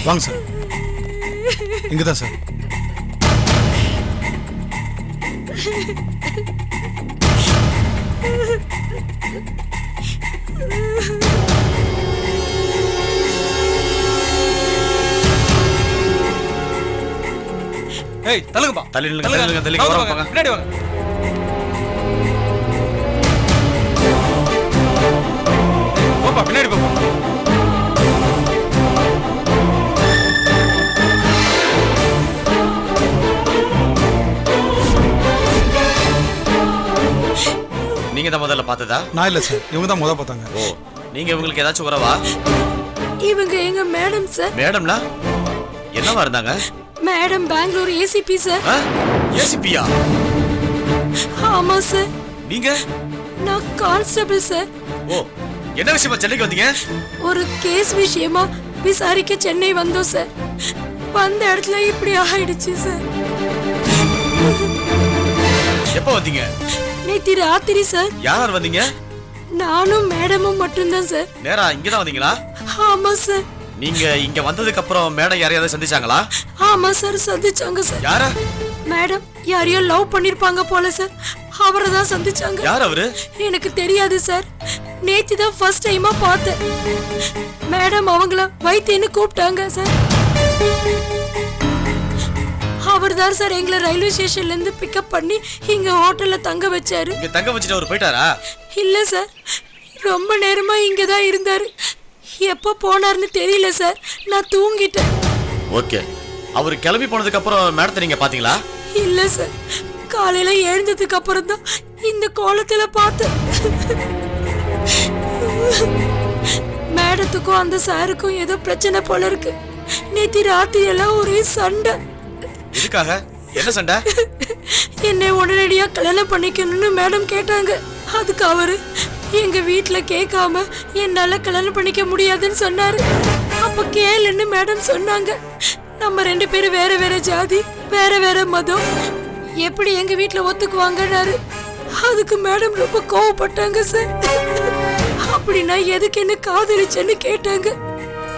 வாங்க சார். இங்கே தான் சார். ஏய் தள்ளுங்கப்பா. தள்ளிங்க வாங்க. பின்னாடி வாங்க. போப்பா பின்னாடி போப்பா. நீங்க தான் முதல்ல பார்த்ததா? நான் இல்லை சார், இவங்க தான் முதல்ல பார்த்தாங்க. ஓ, நீங்க இவங்களுக்கு ஏதாச்சும் உறவா? இவங்க எங்க மேடம் சார். மேடம்னா என்னவா இருந்தாங்க? Madam Bangalore ACP sir. ஏசிபியா? ஆமா சார். நீங்க? நான் கான்ஸ்டபிள் சார். ஓ, என்ன விஷயமா சென்னைக்கு வந்தீங்க? ஒரு கேஸ் விஷயமா விசாரிக்க சென்னை வந்தோம் சார். வந்த இடத்துல இப்படி ஆயிடுச்சு சார். எப்ப வந்தீங்க? நேத்து ராத்திரி சார். யார் வந்தீங்க? நானும் மேடமும் மட்டும்தான் சார். நேரா இங்கதான் வந்தீங்களா? ஆமா சார். நீங்க இங்க வந்ததுக்கு அப்புறம் மேடம் யாரையாவது சந்திச்சாங்களா? ஆமா சார், சந்திச்சாங்க சார். யார? மேடம் யாரையோ லவ் பண்ணிருப்பாங்க போல சார். அவரை தான் சந்திச்சாங்க. யார் அவரு? எனக்கு தெரியாது சார். நேத்து தான் ஃபர்ஸ்ட் டைமா பார்த்தேன். மேடம் அவங்கள வைத்தியன்னு கூப்பிட்டாங்க சார். அவர் தான் சார் எங்களை ரயில்வே ஸ்டேஷன்ல இருந்து பிக்கப் பண்ணி இங்க ஹோட்டல்ல தங்க வச்சாரு. இங்க தங்க வச்சிட்டு அவர் போயிட்டாரா? இல்ல சார், ரொம்ப நேரமா இங்க தான் இருந்தாரு. எப்ப போனாருன்னு தெரியல சார். நான் தூங்கிட்டேன். ஓகே, அவர் கிளம்பி போனதுக்கு அப்புறம் மேடத்தை நீங்க பாத்தீங்களா? இல்ல சார், காலையில எழுந்ததுக்கு அப்புறம் தான் இந்த கோலத்துல பார்த்தேன். மேடத்துக்கும் அந்த சாருக்கும் ஏதோ பிரச்சனை போல இருக்கு. நேத்து ராத்திரி எல்லாம் ஒரே சண்டை. எதுக்காக? என்ன சண்டை? என்னை உடனடியா கல்யாணம் பண்ணிக்கணும்னு மேடம் கேட்டாங்க. அதுக்கு அவரு எங்க வீட்டுல கேட்காம என்னால கல்யாணம் பண்ணிக்க முடியாதுன்னு சொன்னாரு. அப்ப கேளுன்னு மேடம் சொன்னாங்க. நம்ம 2 பேரும் வேற வேற ஜாதி, வேற வேற மதம், எப்படி எங்க வீட்டுல ஒத்துக்குவாங்கன்னாரு. அதுக்கு மேடம் ரொம்ப கோவப்பட்டாங்க சார். அப்படின்னா எதுக்கு என்ன காதலிச்சேன்னு கேட்டாங்க.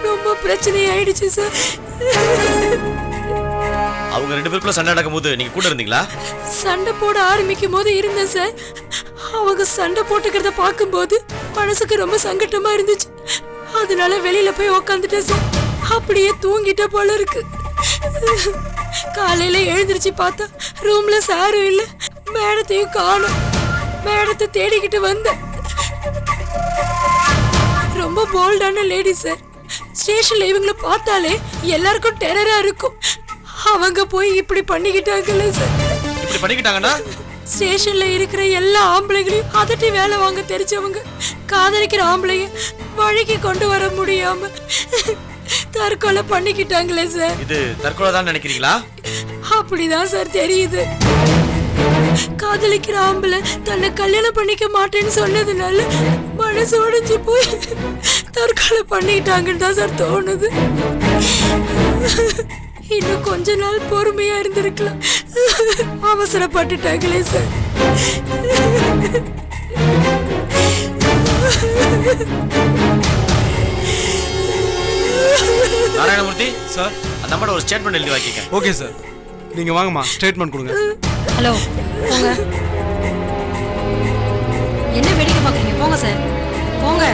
ரொம்ப பிரச்சனை ஆயிடுச்சு சார். அவங்க 2 பேருக்குள்ள சண்டை நடக்கும் போது நீங்க கூட இருந்தீங்களா? சண்டை போட ஆரம்பிக்கும் போது இருந்தேன் சார். அவங்க சண்டை போட்டுக்கிறத பார்க்கும்போது மனசுக்கு ரொம்ப சங்கட்டமா இருந்துச்சு. அதனால வெளியில போய் உக்காந்துட்டேன் சார். அப்படியே தூங்கிட்ட போல இருக்கு. காலையில எழுந்திருச்சு பார்த்தா ரூம்ல சாரும் இல்ல, மேடத்தையும் காணோம். மேடத்தை தேடிக்கிட்டு வந்தேன். ரொம்ப போல்டான லேடி சார். ஸ்டேஷன்ல இவங்களை பார்த்தாலே எல்லாருக்கும் டெரரா இருக்கும். அவங்க போய் இப்படி பண்ணிக்கிட்டாங்கல்ல சார். இப்படி பண்ணிக்கிட்டாங்கன்னா ஸ்டேஷன்ல இருக்கிற எல்லா ஆம்பளைங்களையும் அதட்டி வேலை வாங்க தெரிஞ்சவங்க. காதலிக்கிற ஆம்பளைங்க வழிக்கு கொண்டு வர முடியாம தற்கொலை பண்ணிக்கிட்டாங்களே சார். இது தற்கொலை தான் நினைக்கிறீங்களா? அப்படிதான் சார் தெரியுது. காதலிக்கிற ஆம்பளை தன்னை கல்யாணம் பண்ணிக்க மாட்டேன்னு சொன்னதுனால மனசு உடைஞ்சு போய் தற்கொலை பண்ணிக்கிட்டாங்கன்னு தான் சார் தோணுது. இன்னும் கொஞ்ச நாள் பொறுமையா இருந்திருக்கலாம். அவசரப்பட்டுட்டாங்களே சார். நாராயணமூர்த்தி சார், அந்த அம்மாவோட ஒரு ஸ்டேட்மெண்ட் எழுதி வாங்கிக்க. ஓகே சார், நீங்க வாங்கம்மா, ஸ்டேட்மெண்ட் கொடுங்க. ஹலோ, போங்க. என்ன வேடிக்கை பார்க்குறீங்க? போங்க சார், போங்க.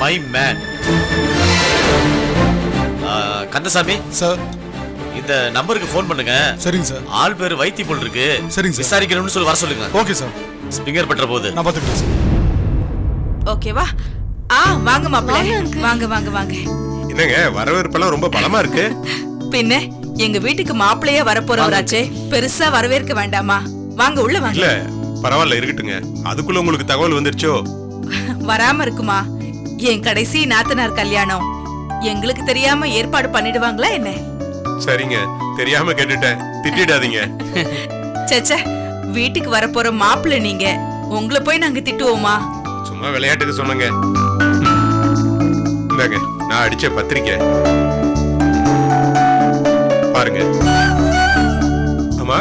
மை மேன் கந்தசாமி சார், இந்த நம்பருக்கு ஃபோன் பண்ணுங்க. சரிங்க சார். ஆள் பேர் வைத்தி போல் இருக்கு. சரிங்க சார். விசாரிக்கணும்னு சொல்லி வர சொல்லுங்க. Okay sir. ஸ்பிங்கர் பண்ற போது நான் பாத்துக்கிறேன் சார். ஓகேவா? வாங்க மாப்பிள்ளை, வாங்க வாங்க வாங்க. என்னங்க வரவேற்பெல்லாம் ரொம்ப பலமா இருக்கு. பின்ன எங்க வீட்டுக்கு மாப்பிள்ளையே வரப்போறவராச்சே, பெருசா வரவேற்க வேண்டாமா? வாங்க உள்ள வாங்க. இல்ல பரவாயில்ல இருக்கட்டுங்க. அதுக்குள்ள உங்களுக்கு தகவல் வந்துருச்சோ? வராம இருக்குமா? என் கடைசி நாத்தனார் கல்யாணம். எங்களுக்கு தெரியாம ஏற்பாடு பண்ணிடுவாங்களா என்ன? சரிங்க, தெரியாம கேட்டுட்டேன், திட்டிடாதீங்க. சச்ச, வீட்டுக்கு வரப்போற மாப்பிள்ளை நீங்க, உங்களை போய் நாங்க திட்டுவோமா? சும்மா விளையாட்டுக்கு சொன்னங்க. இந்தாங்க, நான் அடிச்ச பத்திரிக்கை பாருங்க. ஆமா,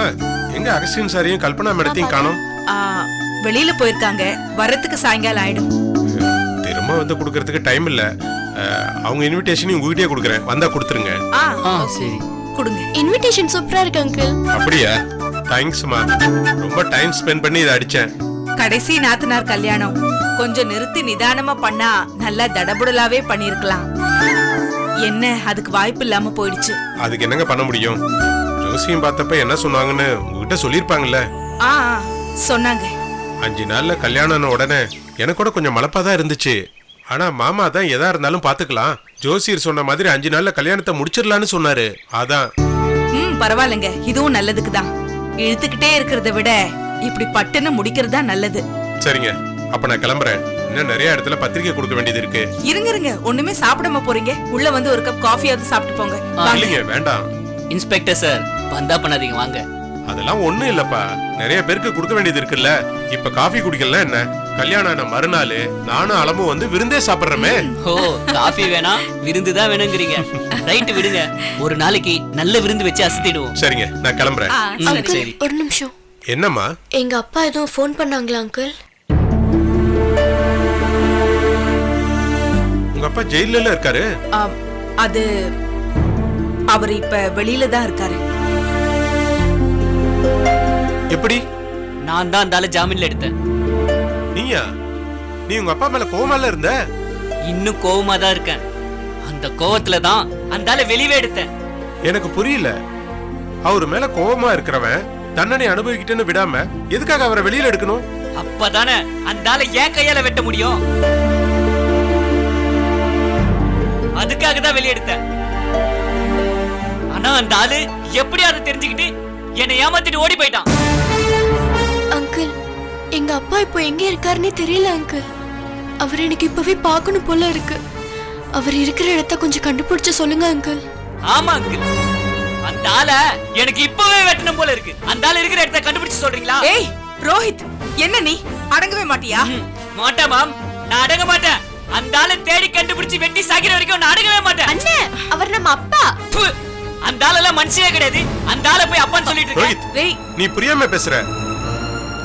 எங்க அகஸ்டின் சாரையும் கல்பனா மேடத்தையும் காணோம்? ஆ, வெளியில போயிருக்காங்க, வரத்துக்கு சாயங்காலம் ஆயிடும். திரும்ப வந்து கொடுக்கறதுக்கு டைம் இல்ல. அவங்க இன்விடேஷன் உங்ககிட்டயே கொடுக்குறேன், வந்தா கொடுத்துருங்க. சரி கொடுங்க. இன்விடேஷன் சூப்பரா இருக்கு அங்கிள். அப்படியா? தேங்க்ஸ்மா, ரொம்ப டைம் ஸ்பெண்ட் பண்ணி இதை அடிச்சேன். கடைசி நாத்தனார் கல்யாணம், கொஞ்சம் நிறுத்தி நிதானமா பண்ணா நல்லா தடபுடலாவே பண்ணிருக்கலாம். என்ன அதுக்கு வாய்ப்பு இல்லாம போயிடுச்சு. அதுக்கு என்னங்க பண்ண முடியும்? ஜோசியம் பார்த்தப்ப என்ன சொன்னாங்கன்னு உங்ககிட்ட சொல்லிருப்பாங்கல்ல? ஆ, சொன்னாங்க. 5 நாள்ல கல்யாணம் உடனே எனக்கு கூட கொஞ்சம் மலப்பாதான் இருந்துச்சு. ஆனா மாமா தான் எதா இருந்தாலும் பாத்துக்கலாம், ஜோசியர் சொன்ன மாதிரி 5 நாள்ல கல்யாணத்தை முடிச்சிடலான்னு சொன்னாரு. அதான். பரவாயில்லைங்க, இதுவும் நல்லதுக்கு தான். இழுத்துக்கிட்டே இருக்கிறத விட இப்படி பட்டுன்னு முடிக்கிறதா நல்லது. சரிங்க, அப்ப நான் கிளம்புறேன். இன்னும் நிறைய இடத்துல பத்திரிக்கை கொடுக்க வேண்டியது இருக்கு. இருங்க, ஒண்ணுமே சாப்பிடாம போறீங்க. உள்ள வந்து ஒரு கப் காஃபியாவது சாப்பிட்டு போங்க. இல்லைங்க, வேண்டாம். இன்ஸ்பெக்டர் சார், வந்தா பண்ணாதீங்க, வாங்க. அதெல்லாம் ஒண்ணும் இல்லப்பா, நிறைய பேருக்கு கொடுக்க வேண்டியது இருக்குல்ல. இப்ப காஃபி குடிக்கல என்ன, கல்யாணம் ஆன மறுநாள் நானும் அளமும் வந்து விருந்தே சாப்பிடுறமே. ஓ, காஃபி வேணா விருந்து தான் வேணுங்கிறீங்க. ரைட், விடுங்க, ஒரு நாளைக்கு நல்ல விருந்து வச்சு அசத்திடுவோம். சரிங்க, நான் கிளம்புறேன். சரி. ஒரு நிமிஷம். என்னம்மா? எங்க அப்பா ஏதோ ஃபோன் பண்ணாங்களா அங்கிள்? உங்க அப்பா ஜெயில இருக்காரு? அது அவர் இப்ப வெளியில தான் இருக்காரு. எப்படி? நான் தான் அந்த ஜாமீன்ல எடுத்தேன். நீயா? நீ உங்க அப்பா மேல கோவமால இருந்த? இன்னும் கோவமா தான் இருக்கேன். அந்த கோவத்துல தான் அந்த வெளியே எடுத்தேன். எனக்கு புரியல. அவரு மேல கோவமா இருக்கிறவன் தண்டனை அனுபவிக்கிட்டேன்னு விடாம எதுக்காக அவரை வெளியில எடுக்கணும்? அப்பதானே அந்த ஏன் கையால வெட்ட முடியும். அதுக்காக தான் வெளியெடுத்தேன். ஆனா அந்த ஆளு எப்படி அதை தெரிஞ்சுக்கிட்டு என்னை ஏமாத்திட்டு ஓடி போயிட்டான். அங்கிள், எங்க அப்பா இப்போ எங்க இருக்காருன்னே தெரியல அங்கிள். அவர் எனக்கு இப்பவே பார்க்கணும் போல இருக்கு. அவர் இருக்கிற இடத்த கொஞ்சம் கண்டுபிடிச்சு சொல்லுங்க அங்கிள். ஆமா அங்கிள், அந்த ஆளை எனக்கு இப்பவே வெட்டணும் போல இருக்கு. அந்த ஆளு இருக்கிற இடத்த கண்டுபிடிச்சு சொல்றீங்களா? ஏய் ரோஹித், என்ன நீ அடங்கவே மாட்டியா? மாட்டேன் மாம், நான் அடங்க மாட்டேன். அந்த ஆளை தேடி கண்டுபிடிச்சு வெட்டி சாகிற வரைக்கும் நான் அடங்கவே மாட்டேன். அண்ணே, அவர் நம்ம அப்பா. அந்த ஆளெல்லாம் மனுஷனே கிடையாது. அந்த ஆளை போய் அப்பான்னு சொல்லிட்டு ரோஹித், நீ புரியாம பேசுற.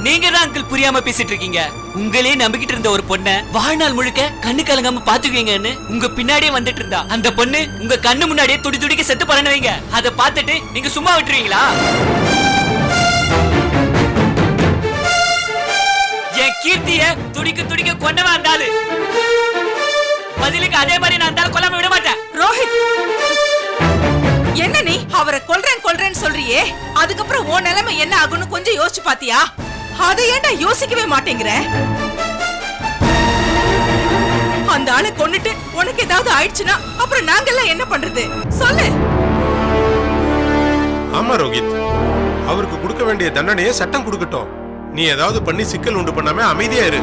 நீங்க தான் அங்கிள் புரியாம பேசிட்டு இருக்கீங்க. உங்களே நம்பிக்கிட்டு இருந்த ஒரு பொண்ணை வாழ்நாள் முழுக்க கண்ணு கலங்காம பாத்துக்குவீங்கன்னு உங்க பின்னாடியே வந்துட்டு இருந்தா அந்த பொண்ணு உங்க கண்ணு முன்னாடியே துடி துடிக்க செத்து பறனுவீங்க. அதை பார்த்துட்டு நீங்க சும்மா விட்டுருவீங்களா? என் கீர்த்திய துடிக்க துடிக்க கொண்டவன் அந்த ஆளு. பதிலுக்கு அதே மாதிரி நான் அந்த ஆளை கொல்லாம விட மாட்டேன். ரோஹித், என்ன நீ அவரை கொல்றேன்னு சொல்றியே, அதுக்கப்புறம் உன் நிலைமை என்ன ஆகும்னு கொஞ்சம் யோசிச்சு பாத்தியா? அதை ஏன்டா யோசிக்கவே மாட்டேங்கிற? அந்த ஆளை கொன்னுட்டு உனக்கு ஏதாவது ஆயிடுச்சுன்னா அப்புறம் நாங்கெல்லாம் என்ன பண்றது சொல்லு. ஆமா ரோஹித், அவருக்கு கொடுக்க வேண்டிய தண்டனையை சட்டம் கொடுக்கட்டும். நீ ஏதாவது பண்ணி சிக்கல் உண்டு பண்ணாம அமைதியா இரு.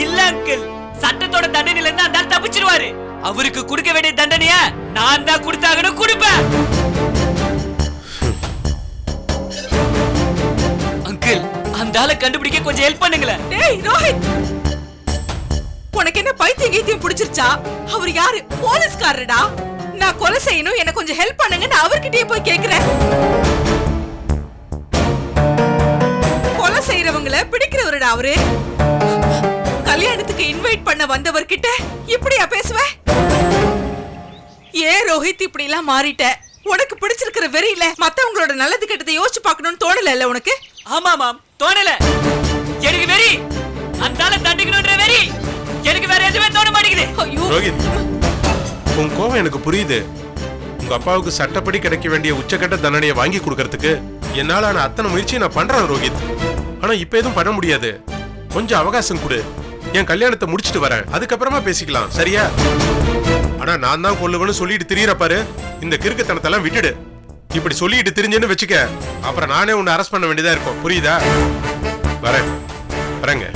இல்ல அங்கிள், சட்டத்தோட தண்டனையில இருந்து அந்த ஆள் தப்பிச்சிருவாரு. அவருக்கு கொடுக்க வேண்டிய தண்டனைய நான் தான் கொடுத்தாகணும், கொடுப்பேன். அங்கிள், அந்த ஆளை கண்டுபிடிக்க கொஞ்சம் ஹெல்ப் பண்ணுங்களேன். ஏய் ரோஹித், உனக்கு என்ன பைத்தியம் கீத்தியம் பிடிச்சிருச்சா? அவர் யாரு? போலீஸ்காரடா. நான் கொலை செய்யணும், எனக்கு கொஞ்சம் ஹெல்ப் பண்ணுங்கன்னு அவர்கிட்டயே போய் கேக்குறேன். கொலை செய்யறவங்கள பிடிக்கிறவருடா அவரு. கல்யாணத்துக்கு இன்வைட் பண்ண வந்தவர்கிட்ட இப்படியா பேசுவ? ஏன் ரோஹித் இப்படி எல்லாம் மாறிட்ட? உனக்கு பிடிச்சிருக்கிற வெறியில மத்தவங்களோட நல்லது கெட்டதை யோசிச்சு பார்க்கணும்னு தோணல இல்ல உனக்கு? ஆமா மாம், தோணல. எனக்கு வெறி, அந்த ஆளை தண்டிக்கணும்ன்ற வெறி. எனக்கு வேற எதுவுமே தோண மாட்டேங்குது. ஐயோ ரோஹித், உன் கோவம் எனக்கு புரியுது. உங்க அப்பாவுக்கு சட்டப்படி கிடைக்க வேண்டிய உச்சக்கட்ட தண்டனையை வாங்கி கொடுக்கறதுக்கு என்னால அத்தனை முயற்சியை நான் பண்றேன் ரோஹித். ஆனா இப்ப எதுவும் பண்ண முடியாது. கொஞ்சம் அவகாசம் கொடு, என் கல்யாணத்தை முடிச்சிட்டு வரேன், அதுக்கப்புறமா பேசிக்கலாம், சரியா? ஆனா நான் தான் கொல்லுவேன்னு சொல்லிட்டு திரியற பாரு, இந்த கிறுக்குத்தனத்தெல்லாம் விட்டுடு. இப்படி சொல்லிட்டு திரிஞ்சேன்னு வச்சுக்க, அப்புறம் நானே உன்னை அரெஸ்ட் பண்ண வேண்டியதா இருக்கும், புரியுதா? வரேங்க.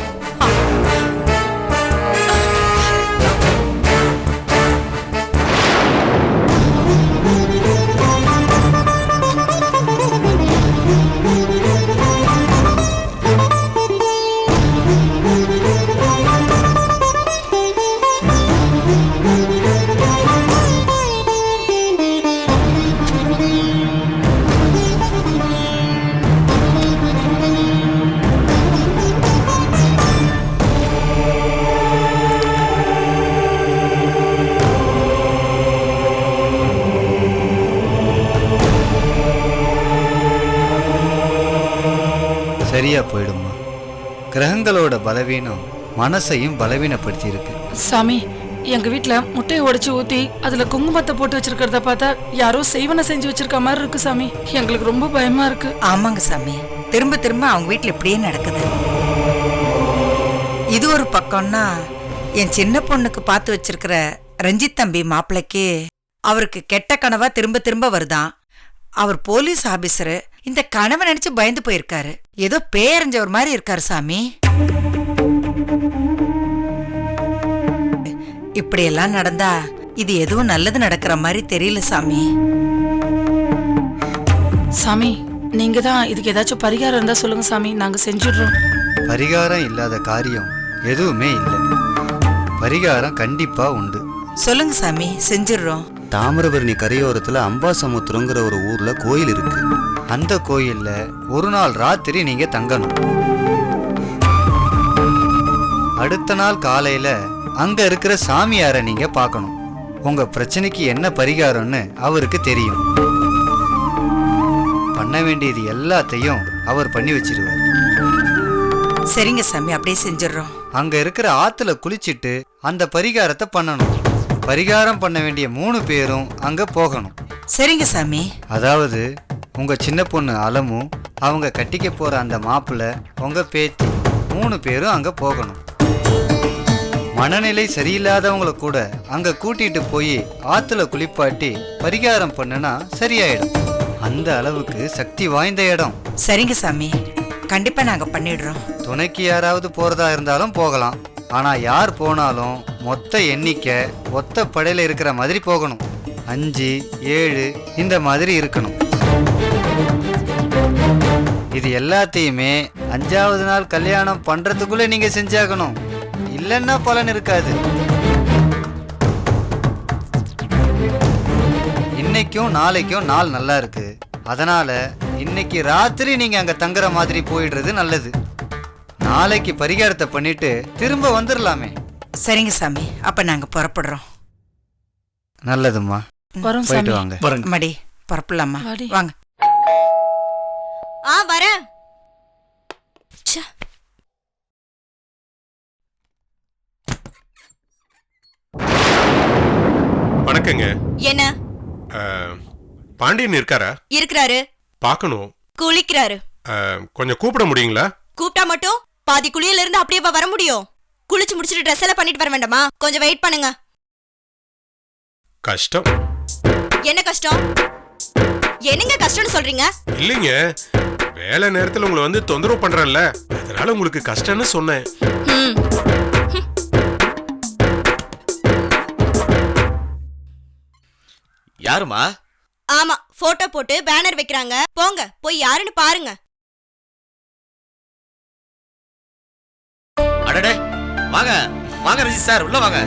சரியா போயிடுமா. கிரகங்களோட பலவீனம் மனசையும் பலவீனப்படுத்தி இருக்கு. சாமி, எங்க வீட்ல முட்டையை உடைச்சு ஊத்தி அதுல குங்குமத்தை போட்டு வச்சிருக்கிறத பார்த்தா யாரோ செய்வனை செஞ்சு வச்சிருக்க மாதிரி இருக்கு சாமி. எங்களுக்கு ரொம்ப பயமா இருக்கு. ஆமாங்க சாமி, திரும்ப திரும்ப அவங்க வீட்டுல இப்படியே நடக்குது. இது ஒரு பக்கம்னா என் சின்ன பொண்ணுக்கு பார்த்து வச்சிருக்கிற ரஞ்சித் தம்பி மாப்பிளைக்கு அவருக்கு கெட்ட கனவா திரும்ப திரும்ப வருதான். அவர் போலீஸ் ஆபீசரு. இந்த கனவை நினைச்சு பயந்து போயிருக்காரு. ஏதோ பேரஞ்சவர் மாதிரி இருக்காரு சாமி. இப்படியெல்லாம் நடந்தா இது எதுவும் நல்லது நடக்கிற மாதிரி தெரியல சாமி. சாமி, நீங்க தான் இதுக்கு ஏதாச்சும் பரிகாரம் இருந்தா சொல்லுங்க சாமி, நாங்க செஞ்சிடுறோம். பரிகாரம் இல்லாத காரியம் எதுவுமே இல்லை. பரிகாரம் கண்டிப்பா உண்டு. சொல்லுங்க சாமி, செஞ்சிடுறோம். தாமிரபரணி கரையோரத்துல அம்பாசமுத்திரங்கிற ஒரு ஊர்ல கோயில் இருக்கு. அந்த கோயில்ல ஒரு நாள் ராத்திரி நீங்க தங்கணும். அடுத்த நாள் காலையில அங்க இருக்கிற சாமியாரை நீங்க பார்க்கணும். உங்க பிரச்சனைக்கு என்ன பரிகாரம்னு அவருக்கு தெரியும். பண்ண வேண்டியது எல்லாத்தையும் அவர் பண்ணி வச்சிருவார். சரிங்க சாமி, அப்படியே செஞ்சிடுறோம். அங்க இருக்கிற ஆத்துல குளிச்சிட்டு அந்த பரிகாரத்தை பண்ணணும். பரிகாரம் பண்ண வேண்டிய 3 பேரும் அங்க போகணும். சரிங்க சாமி. அதாவது உங்க சின்ன பொண்ணு அலமு, அவங்க கட்டிக்க போற அந்த மாப்பிள்ளை, உங்க பேத்தி, 3 பேரும் அங்க போகணும். மனநிலை சரியில்லாதவங்கள கூட அங்க கூட்டிட்டு போய் ஆத்துல குளிப்பாட்டி பரிகாரம் பண்ணுனா சரியாயிடும். அந்த அளவுக்கு சக்தி வாய்ந்த இடம். சரிங்க சாமி, கண்டிப்பா நாங்க பண்ணிடுறோம். துணைக்கு யாராவது போறதா இருந்தாலும் போகலாம். ஆனா யார் போனாலும் மொத்த எண்ணிக்கை ஒத்த படையில இருக்கிற மாதிரி போகணும். 5, 7 இந்த மாதிரி இருக்கணும். இது எல்லாத்தையுமே 5ஆவது நாள் கல்யாணம் பண்றதுக்குள்ள நீங்க செஞ்சாகணும். இல்லைன்னா பலன் இருக்காது. இன்னைக்கும் நாளைக்கும் நாள் நல்லா இருக்கு. அதனால இன்னைக்கு ராத்திரி நீங்க அங்க தங்குற மாதிரி போயிடுறது நல்லது. நாளைக்கு பரிகாரத்தை பண்ணிட்டு திரும்ப வந்துடலாமே. சரிங்க சாமி, அப்ப நாங்க புறப்படுறோம். நல்லதும்மா, வரோம் போயிட்டு சாமி. வாங்க. மடி புறப்படலாமா? வாடி. வாங்க. வரேன். வணக்கங்க. என்ன? பாண்டியன் இருக்காரா? இருக்கிறாரு. பார்க்கணும். குளிக்கிறாரு. கொஞ்சம் கூப்பிட முடியுங்களா? கூப்பிட்டா மட்டும் பாதி குளியல இருந்து அப்படியே வர முடியும்? குளிச்சு முடிச்சிட்டு ட்ரெஸ் எல்லாம் பண்ணிட்டு வர வேண்டாமா? கொஞ்சம் வெயிட் பண்ணுங்க. கஷ்டம். என்ன கஷ்டம்? என்னங்க கஷ்டம்னு சொல்றீங்க? இல்லைங்க, வேலை நேரத்துல உங்களை வந்து தொந்தரவு பண்றேன்ல, அதனால உங்களுக்கு கஷ்டம்னு சொன்னேன். யாருமா? ஆமா, போட்டோ போட்டு பேனர் வைக்கிறாங்க. போங்க, போய் யாருன்னு பாருங்க. அடடே, வாங்க வாங்க ரஞ்சித் சார், உள்ள வாங்க.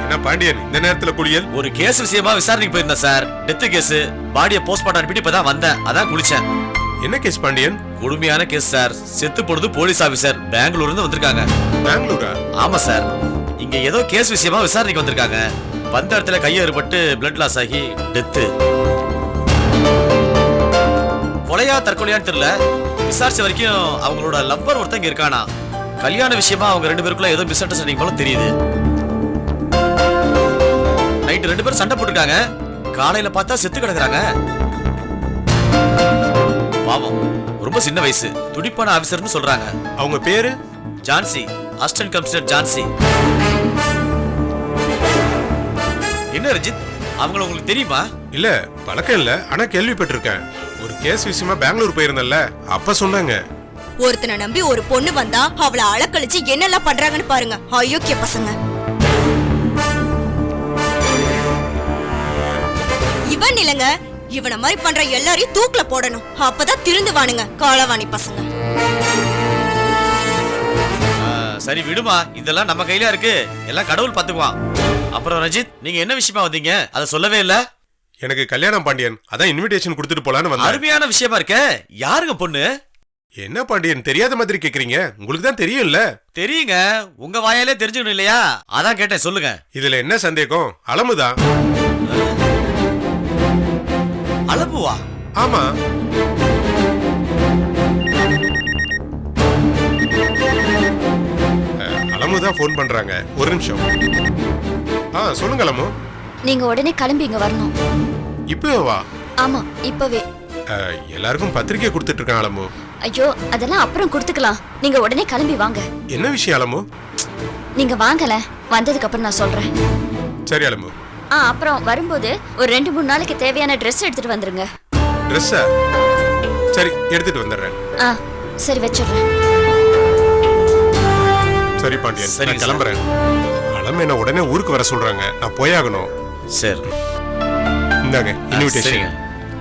என்ன பாண்டியன் இந்த நேரத்துல குளியல்? ஒரு கேஸ் விஷயமா விசாரணைக்கு போயிருந்தேன் சார். Death case. பாடியை போஸ்ட்மார்ட்டம் அனுப்பிட்டு இப்பதான் வந்தேன். அதான் குளிச்சேன். என்ன கேஸ் பாண்டியன்? கொடுமையான கேஸ் சார். செத்து போனது போலீஸ் ஆபீசர். பெங்களூர்ல இருந்து வந்திருக்காங்க. பெங்களூரா? ஆமா சார். இங்க ஏதோ கேஸ் விஷயமா விசாரணைக்கு வந்திருக்காங்க. வந்த இடத்துல கையறுபட்டு பிளட் லாஸ் ஆகி டெத்து. கொலையா தற்கொலையான்னு தெரியல. விசாரிச்ச வரைக்கும் அவங்களோட லவ்வர் ஒருத்தங்க இருக்கானா. கல்யாண விஷயமா அவங்க 2 பேருக்குள்ள ஏதோ மிஸ் அண்டர்ஸ்டாண்டிங் போல தெரியுது. நைட்டு 2 பேரும் சண்டை போட்டுருக்காங்க. காலையில பார்த்தா செத்து கிடக்குறாங்க. பாவம், ரொம்ப சின்ன வயசு. துடிப்பான ஆபீசர்னு சொல்றாங்க. அவங்க பேரு? ஜான்சி. Assistant commissioner Jhansi. என்ன ரஞ்சித், அவங்கள உங்களுக்கு தெரியுமா? இல்ல, பழக்கம் இல்ல, ஆனா கேள்விப்பட்டிருக்கேன். ஒரு கேஸ் விஷயமா பெங்களூர் போயிருந்தல்ல, அப்ப சொன்னாங்க. ஒருத்தனை நம்பி ஒரு பொண்ணு வந்தா அவளை அழக்கழிச்சு என்னெல்லாம் பண்றாங்கன்னு பாருங்க. அயோக்கிய பசங்க. இவன் இல்லங்க, இவனை மாதிரி பண்ற எல்லாரையும் தூக்குல போடணும். அப்பதான் திருந்துவானுங்க காலவாணி பசங்க. சரி விடுமா, இதெல்லாம் நம்ம கையில இருக்கு. எல்லாம் கடவுள் பாத்துக்குவான். அப்புறம் ரஞ்சித், நீங்க என்ன விஷயமா வந்தீங்க? அத சொல்லவே இல்ல. எனக்கு கல்யாணம் பாண்டியன், அதான் இன்விடேஷன் கொடுத்துட்டு போலான்னு வந்தேன். அருமையான விஷயமா இருக்க. யாருங்க பொண்ணு? என்ன பாண்டியன் தெரியாத மாதிரி கேக்குறீங்க? உங்களுக்கு தான் தெரியும்ல. தெரியுங்க, உங்க வாயாலே தெரிஞ்சுக்கணும் இல்லையா? அதான் கேட்டேன், சொல்லுங்க. இதுல என்ன சந்தேகம்? அலமுதான். அலம்புவா? ஆமா. தான் ஃபோன் பண்றாங்க. ஒரு நிமிஷம். சொல்லுங்க அலமு. நீங்க உடனே கிளம்பி இங்க வரணும். இப்பவே வா? ஆமா, இப்பவே. எல்லாருக்கும் பத்திரிக்கை கொடுத்துட்டு இருக்கான் அலமு. ஐயோ, அதெல்லாம் அப்புறம் கொடுத்துக்கலாம். நீங்க உடனே கிளம்பி வாங்க. என்ன விஷயம் அலமு? நீங்க வாங்கல, வந்ததுக்கு அப்புறம் நான் சொல்றேன். சரி அலமு. அப்புறம் வரும்போது ஒரு 2-3 நாளைக்கு தேவையான ட்ரெஸ் எடுத்துட்டு வந்துருங்க. ட்ரெஸ்ஸா? சரி, எடுத்துட்டு வந்துடுறேன். சரி, வச்சிடுறேன். சரி பாண்டியன், நான் கிளம்புறேன். அலம் என்ன உடனே ஊருக்கு வர சொல்றாங்க, நான் போயாகணும். சரி, இந்தாங்க இன்விடேஷன்.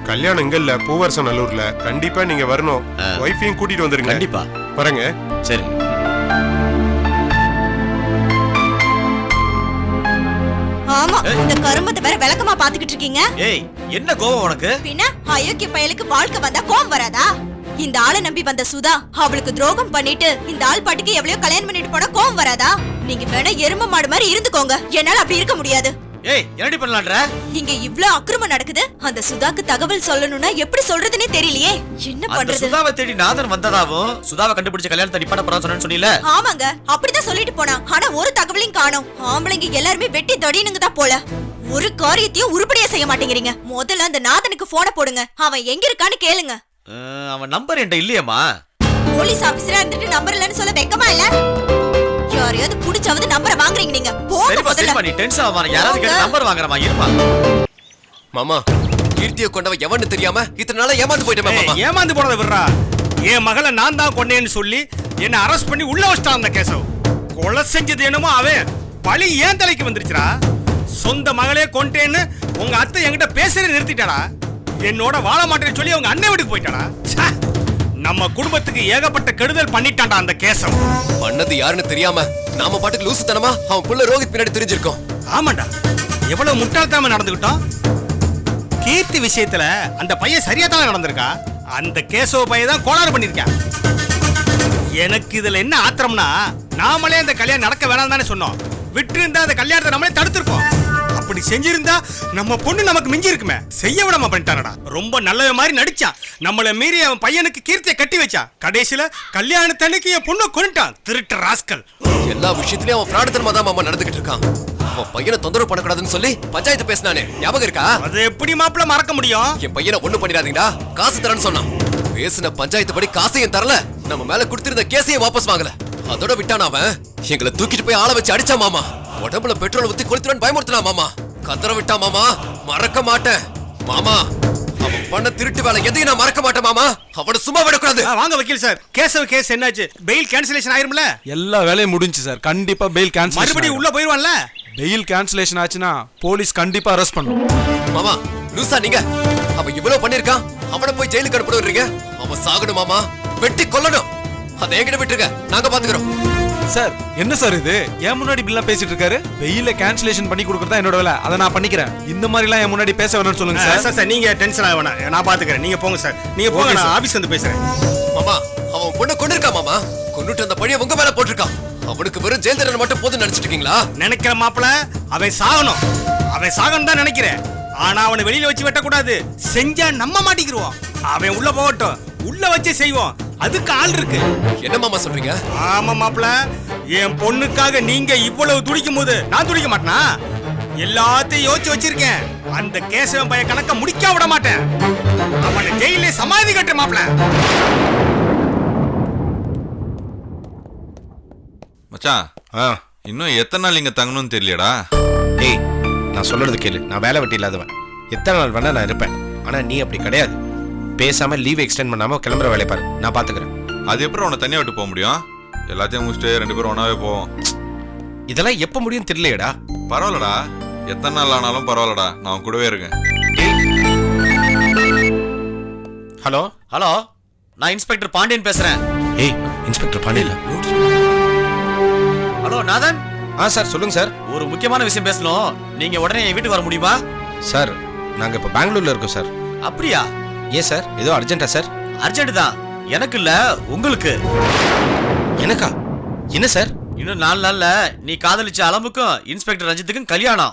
கல்யாணம் இங்க இல்ல, பூவரசம் நல்லூர்ல. கண்டிப்பா நீங்க வரணும். வைஃபையும் கூட்டிட்டு வந்துருங்க. கண்டிப்பா வரேங்க. சரி. ஆமா, இந்த கரும்பத்தை வேற விளக்கமா பாத்துக்கிட்டு இருக்கீங்க. ஏய், என்ன கோவம் உனக்கு? பின்ன அயோக்கிய பயலுக்கு வாழ்க்கை வந்தா கோவம் வராதா? இந்த ஆளை நம்பி வந்த சுதா அவளுக்கு துரோகம் பண்ணிட்டு இந்த ஆள் பாட்டுக்கு எவ்வளவு கல்யாணம் பண்ணிட்டு போனா கோவம் வராதா? நீங்க வேணா எரும மாடு மாதிரி இருந்துக்கோங்க, என்னால அப்படி இருக்க முடியாது. ஏய், என்னடி பண்ணலாம்ன்ற? இங்க இவ்ளோ அக்கிரமம் நடக்குது. அந்த சுதாக்கு தகவல் சொல்லணும்னா எப்படி சொல்றதுனே தெரியலையே. என்ன அந்த பண்றது? சுதாவை தேடி நாதன் வந்ததாவும் சுதாவை கண்டுபிடிச்ச கல்யாணத்தை நிப்பாட்ட போறான்னு சொன்னேன்னு சொன்னீல? ஆமாங்க, அப்படிதான் சொல்லிட்டு போனா. ஆனா ஒரு தகவலையும் காணோம். ஆம்பளைங்க எல்லாருமே வெட்டி தடினுங்க தான் போல. ஒரு காரியத்தையும் உருப்படியா செய்ய மாட்டேங்கிறீங்க. முதல்ல அந்த நாதனுக்கு போனை போடுங்க. அவன் எங்க இருக்கான்னு கேளுங்க. அவன் நம்பர் என்கிட்ட இல்லையேம்மா. போலீஸ் ஆபீசரா இருந்துட்டு நம்பர் இல்லன்னு சொல்ல வெக்கமா இல்ல? யாரையாவது புடிச்சாவது நம்பரை வாங்குறீங்க நீங்க. போங்க முதல்ல. நீ டென்ஷன் ஆவான. யாராவது கேட்டு நம்பர் வாங்குறமா இருப்பா. மாமா, கீர்த்தியை கொண்டவ எவன்னு தெரியாம இத்தனை நாளா ஏமாந்து போயிட்டேன் மாமா. ஏமாந்து போனதை விடுறா. என் மகளை நான் தான் கொண்டேன்னு சொல்லி என்ன அரெஸ்ட் பண்ணி உள்ள வச்சிட்டான் அந்த கேசவ். கொலை செஞ்சது என்னமோ அவன் பழி ஏன் தலைக்கு வந்துருச்சுடா. சொந்த மகளே கொண்டேன்னு உங்க அத்தை என்கிட்ட பேசுறத நிறுத்திட்டாடா. என்னோட வாழ மாட்டேன்னு சொல்லி அவங்க அண்ணன் வீட்டுக்கு போயிட்டாடா. நம்ம குடும்பத்துக்கு ஏகப்பட்ட கெடுதல் பண்ணிட்டான்டா அந்த கேசவ். பண்ணது யாருன்னு தெரியாம நாம பாட்டுக்கு லூசுத்தனமா அவன் புள்ள ரோஹித் பின்னாடி தெரிஞ்சிருக்கோம். ஆமாண்டா, எவ்வளவு முட்டாள்தனமா நடந்துக்கிட்டோம். கீர்த்தி விஷயத்துல அந்த பையன் சரியா தான் நடந்திருக்கா. அந்த கேசவ பையன் தான் கோளாறு பண்ணிருக்கான். எனக்கு இதுல என்ன ஆத்திரம்னா, நாமளே அந்த கல்யாணம் நடக்க வேணாம் தானே சொன்னோம். விட்டு இருந்தா அந்த கல்யாணத்தை நம்மளே தடுத்திருக்கோம். அப்படி செஞ்சிருந்தா நம்ம பொண்ணு நமக்கு மிஞ்சி இருக்குமே. செய்ய விடாம பண்ணிட்டானடா. ரொம்ப நல்ல மாதிரி நடிச்சான். நம்மள மீறி அவன் பையனுக்கு கீர்த்தியை கட்டி வச்சான். கடைசியில கல்யாணத்தன்னைக்கு என் பொண்ணு கொன்னுட்டான். திருட்டு ராஸ்கல். எல்லா விஷயத்திலயும் அவன் ஃப்ராடுத்தனமா தான் மாமா நடந்துகிட்டு இருக்கான். அவன் பையனை தொந்தரவு பண்ணக்கூடாதுன்னு சொல்லி பஞ்சாயத்து பேசினானே, ஞாபகம் இருக்கா? அது எப்படி மாப்பிள்ள மறக்க முடியும்? என் பையனை ஒண்ணு பண்ணிடாதீங்கடா, காசு தரேன்னு சொன்னான். பேசின பஞ்சாயத்து படி காசையும் தரல, நம்ம மேல கொடுத்திருந்த கேஸையும் வாபஸ் வாங்கல. அதோட விட்டான் அவன். எங்களை தூக்கிட்டு போய் ஆள வச்சு அடிச்சா மாமா. உடம்புல பெட்ரோல் ஊத்தி கொளுத்துறன்னு பயமுறுத்தினா மாமா. கதற விட்டா மாமா. மறக்க மாட்டேன் மாமா. அவன் பண்ண திருட்டு வேலை எதையும் நான் மறக்க மாட்டேன் மாமா. அவனை சும்மா விடக்கூடாது. வாங்க வக்கீல் சார், கேசவ கேஸ் என்னாச்சு? பெயில் கேன்சலேஷன் ஆயிரும்ல? எல்லா வேலையும் முடிஞ்சு சார். கண்டிப்பா பெயில் கேன்சல். மறுபடியும் உள்ள போயிருவான்ல? பெயில் கேன்சலேஷன் ஆச்சுன்னா போலீஸ் கண்டிப்பா அரெஸ்ட் பண்ணும். மாமா லூசா நீங்க? அவன் இவ்வளவு பண்ணிருக்கான், அவனை போய் ஜெயிலுக்கு அனுப்பிடுறீங்க. அவன் சாகணும் மாமா, வெட்டி கொல்லணும். அதை என்கிட்ட விட்டுருங்க, நாங்க பாத்துக்கிறோம். சார் என்ன சார் இது? ஏன் முன்னாடி பில்லாம் பேசிட்டு இருக்காரு? பெயில கேன்சலேஷன் பண்ணி கொடுக்கறதா என்னோட வேலை. அதை நான் பண்ணிக்கிறேன். இந்த மாதிரி எல்லாம் என் முன்னாடி பேச வேணும்னு சொல்லுங்க சார். சார் நீங்க டென்ஷன் ஆக வேணாம், நான் பாத்துக்கிறேன். நீங்க போங்க சார், நீங்க போங்க. நான் ஆபீஸ் வந்து பேசுறேன். மாமா அவன் பொண்ணை கொண்டிருக்கான் மாமா. கொன்னுட்டு அந்த பழிய உங்க மேல போட்டிருக்கான். அவனுக்கு வெறும் ஜெயில் தண்டனை மட்டும் போதும் நினைச்சிட்டு இருக்கீங்களா? நினைக்கிற மாப்பிள அவன் சாகணும். அவன் சாகணும் தான் நினைக்கிறேன். ஆனா அவனை வெளியில வச்சு வெட்டக்கூடாது. செஞ்சா நம்ம மாட்டிக்கிடுவோம். அவன் உள்ள போகட்டும், உள்ள வச்சு செய்வோம். அதுக்கு ஆள் இருக்கு. என்ன மாமா சொல்றீங்க? ஆமா மாப்பிள, என் பொண்ணுக்காக நீங்க இவ்வளவு துடிக்கும் போது நான் துடிக்க மாட்டேனா? எல்லாத்தையும் யோசிச்சு வச்சிருக்கேன். அந்த கேசவன் பையன் கணக்க முடிக்க விட மாட்டேன். அவனை ஜெயிலே சமாதி கட்டுற மாப்பிள. மச்சான், இன்னும் எத்தனை நாள் இங்க தங்கணும்னு தெரியலடா. ஏய், நான் சொல்றது கேளு. நான் வேலை வெட்டி இல்லாதவன். எத்தனை நாள் வேணா நான் இருப்பேன். ஆனா நீ அப்படி கிடையாது. பேசாம லீவ் எக்ஸ்டெண்ட் பண்ணாம கிளம்புற வேலையை பாரு, நான் பாத்துக்கிறேன். அது எப்படி உன்னை தனியா விட்டு போக முடியும்? எல்லாத்தையும் முடிச்சுட்டு 2 பேரும் ஒன்னாவே போவோம். இதெல்லாம் எப்ப முடியும் தெரியலையடா. பரவாயில்லடா, எத்தனை நாள் ஆனாலும் பரவாயில்லடா, நான் உன் கூடவே இருக்கேன். ஹலோ ஹலோ, நான் இன்ஸ்பெக்டர் பாண்டியன் பேசுறேன். ஏய், இன்ஸ்பெக்டர் பாண்டியன். ஹலோ நாதன். சார் சொல்லுங்க சார். ஒரு முக்கியமான விஷயம் பேசணும். நீங்க உடனே என் வீட்டுக்கு வர முடியுமா? சார் நாங்க இப்ப பெங்களூர்ல இருக்கோம் சார். அப்படியா? ஏன் சார், ஏதோ அர்ஜென்ட்டா சார்? அர்ஜென்ட் தான். எனக்கு இல்ல, உங்களுக்கு. எனக்கா? என்ன சார்? இன்னும் 4 நாள்ல நீ காதலிச்ச அலமுக்கும் இன்ஸ்பெக்டர் ரஞ்சித்துக்கும் கல்யாணம்.